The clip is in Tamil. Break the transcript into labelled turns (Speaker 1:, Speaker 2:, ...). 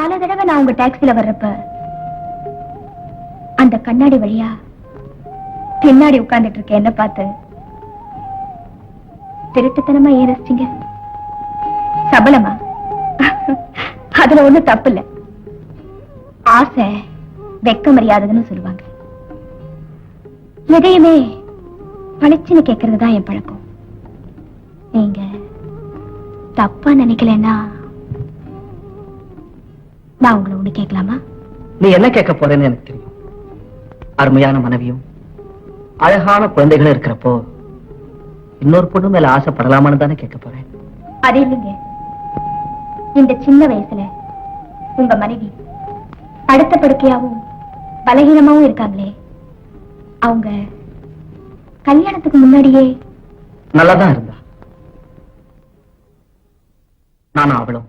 Speaker 1: பல தடவை நான் உங்க டாக்ஸில வர்றப்ப அந்த கண்ணாடி வழியா பின்னாடி உட்கார்ந்துட்டு இருக்க என்ன பார்த்து திருட்டுத்தனமா ஏன் ரசிச்சீங்க? சபலமா? அதுல ஒண்ணு தப்பு இல்ல. ஆசை வெக்க மரியாதைன்னு சொல்லுவாங்க. எதையுமே பளிச்சுன்னு கேட்கறதுதான் என் பழக்கம். நீங்க தப்பா நினைக்கலன்னா நான் உங்களை ஒண்ணு கேட்கலாமா?
Speaker 2: நீ என்ன கேட்க போறேன்னு எனக்கு தெரியும். அருமையான மனைவியும் அழகான குழந்தைகளும் இருக்கிறப்போ இன்னொரு பொண்ணு மேல ஆசைப்படலாமான்னு தானே கேட்க போறேன்.
Speaker 1: அது இல்லைங்க. இந்த சின்ன வயசுல உங்க மனைவி அடுத்த படுக்கையாவும் பலகீனமாவும் இருக்காங்களே, அவங்க கல்யாணத்துக்கு முன்னாடியே
Speaker 2: நல்லாதான் இருந்தா. நானும் அவளும்